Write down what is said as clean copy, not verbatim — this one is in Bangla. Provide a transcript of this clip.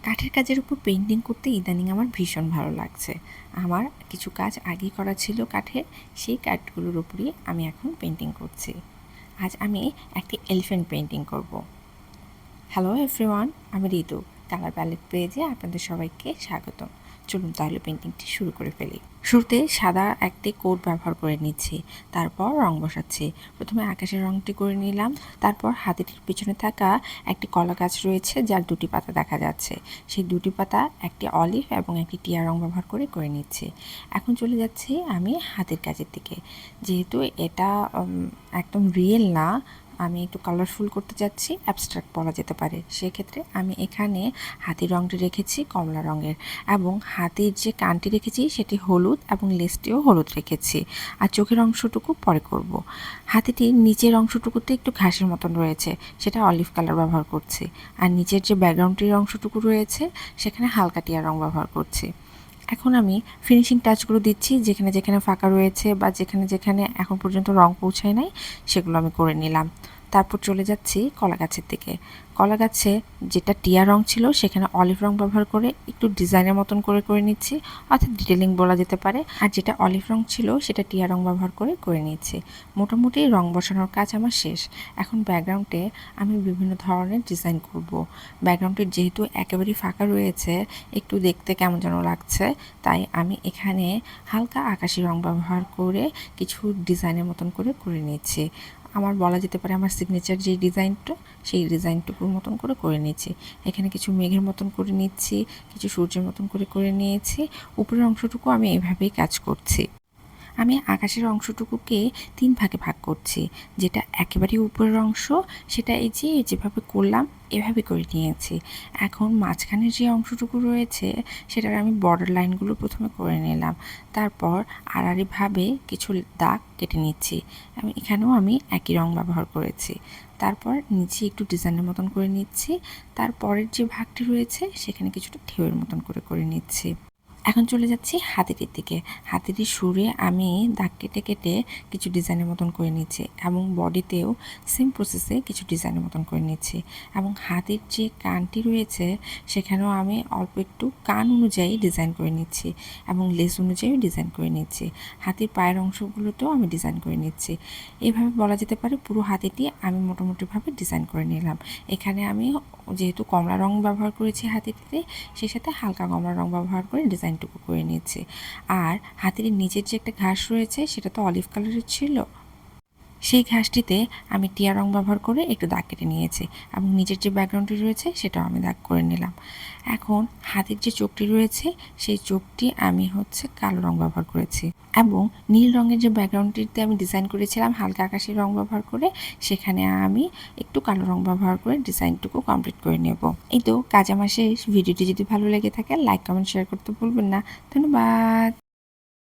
কাঠের কাজের উপর পেইন্টিং করতে ইদানিং আমার ভীষণ ভালো লাগছে। আমার কিছু কাজ আগেই করা ছিল কাঠের, সেই কাঠগুলোর উপরই আমি এখন পেইন্টিং করছি। আজ আমি একটি এলিফ্যান্ট পেইন্টিং করব। হ্যালো এভরিওয়ান, আমি ঋতু। কালার প্যালেট পেজে আপনাদের সবাইকে স্বাগতম। চলুন তাহলে পেইন্টিংটি শুরু করে ফেলি। শুরুতে সাদা একটি কোট ব্যবহার করে নিচ্ছি, তারপর রং বসাচ্ছি। প্রথমে আকাশের রংটি করে নিলাম, তারপর হাতিটির পিছনে থাকা একটি কলা গাছ রয়েছে যার দুটি পাতা দেখা যাচ্ছে। সেই দুটি পাতা একটি অলিভ এবং একটি টিয়া রং ব্যবহার করে নিচ্ছি। এখন চলে যাচ্ছি আমি হাতির কাজের দিকে। যেহেতু এটা একদম রিয়েল না, আমি একটু কালারফুল করতে যাচ্ছি, অ্যাবস্ট্রাক্ট বলা যেতে পারে। সেক্ষেত্রে আমি এখানে হাতির রঙটি রেখেছি কমলা রঙের, এবং হাতির যে কানটি রেখেছি সেটি হলুদ এবং লেজটিও হলুদ রেখেছি। আর চোখের অংশটুকু পরে করব। হাতিটির নিচের অংশটুকুতে একটু ঘাসের মতন রয়েছে, সেটা অলিভ কালার ব্যবহার করছি। আর নিচের যে ব্যাকগ্রাউন্ডটির অংশটুকু রয়েছে সেখানে হালকা টিয়া রং ব্যবহার করছি। এখন আমি ফিনিশিং টাচগুলো দিচ্ছি, যেখানে যেখানে ফাঁকা রয়েছে বা যেখানে যেখানে এখন পর্যন্ত রং পৌঁছায় নাই সেগুলো আমি করে নিলাম। তারপর চলে যাচ্ছি কলা গাছের দিকে। কলা গাছে যেটা টিয়া রং ছিল সেখানে অলিভ রং ব্যবহার করে একটু ডিজাইনের মতন করে নিচ্ছি, অর্থাৎ ডিটেলিং বলা যেতে পারে। আর যেটা অলিভ রং ছিল সেটা টিয়া রং ব্যবহার করে নিচ্ছি। মোটামুটি রং বসানোর কাজ আমার শেষ। এখন ব্যাকগ্রাউন্ডে আমি বিভিন্ন ধরনের ডিজাইন করব। ব্যাকগ্রাউন্ডের যেহেতু একেবারেই ফাঁকা রয়েছে, একটু দেখতে কেমন যেন লাগছে, তাই আমি এখানে হালকা আকাশি রং ব্যবহার করে কিছু ডিজাইনের মতন করে নিচ্ছি। আমার বলা যেতে পারে আমার সিগনেচার যে ডিজাইনটা, সেই ডিজাইনটুকুর মতন করে নিচ্ছি। এখানে কিছু মেঘের মতন করে নিচ্ছি, কিছু সূর্যের মতন করে নিয়েছি। উপরের অংশটুকু আমি এভাবেই কাজ করছি। আমি আকাশের অংশটুকুকে 3 ভাগে ভাগ করছি। যেটা একেবারেই উপরের অংশ সেটা এই যে যেভাবে করলাম এভাবে করে নিয়েছি। এখন মাঝখানের যে অংশটুকু রয়েছে সেটার আমি বর্ডার লাইনগুলো প্রথমে করে নিলাম, তারপর আড়াআড়িভাবে কিছু দাগ কেটে নিচ্ছি। এখানেও আমি একই রং ব্যবহার করেছি। তারপর নিচে একটু ডিজাইনের মতন করে নিচ্ছি। তারপরের যে ভাগটি রয়েছে সেখানে কিছুটা ঢেউয়ের মতন করে নিচ্ছি। এখন চলে যাচ্ছি হাতিটির দিকে। হাতিটির সুরে আমি দাগ কেটে কেটে কিছু ডিজাইনের মতন করে নিচ্ছি, এবং বডিতেও সেম প্রসেসে কিছু ডিজাইনের মতন করে নিচ্ছি। এবং হাতির যে কানটি রয়েছে সেখানেও আমি অল্প একটু কান অনুযায়ী ডিজাইন করে নিচ্ছি, এবং লেস অনুযায়ী ডিজাইন করে নিচ্ছি। হাতির পায়ের অংশগুলোতেও আমি ডিজাইন করে নিচ্ছি। এইভাবে বলা যেতে পারে পুরো হাতিটি আমি মোটামুটিভাবে ডিজাইন করে নিলাম। এখানে আমি যেহেতু কমলা রং ব্যবহার করেছি হাতিটিতে, সেই সাথে হালকা কমলা রং ব্যবহার করে ডিজাইনটুকু করে নিচ্ছি। আর হাতির নিচের যে একটা ঘাস রয়েছে সেটা তো অলিভ কালারের ছিল, সেই ঘাসটিতে আমি টিয়া রং ব্যবহার করে একটু দাগ কেটে নিয়েছি, এবং নিচের যে ব্যাকগ্রাউন্ডটি রয়েছে সেটাও আমি দাগ করে নিলাম। এখন হাতির যে চোখটি রয়েছে সেই চোখটি আমি কালো রং ব্যবহার করেছি, এবং নীল রঙের যে ব্যাকগ্রাউন্ডটিতে আমি ডিজাইন করেছিলাম হালকা আকাশি রং ব্যবহার করে, সেখানে আমি একটু কালো রং ব্যবহার করে ডিজাইনটুকু কমপ্লিট করে নেব। এই তো কাজ আমার শেষ। ভিডিওটি যদি ভালো লেগে থাকে লাইক কমেন্ট শেয়ার করতে ভুলবেন না। ধন্যবাদ।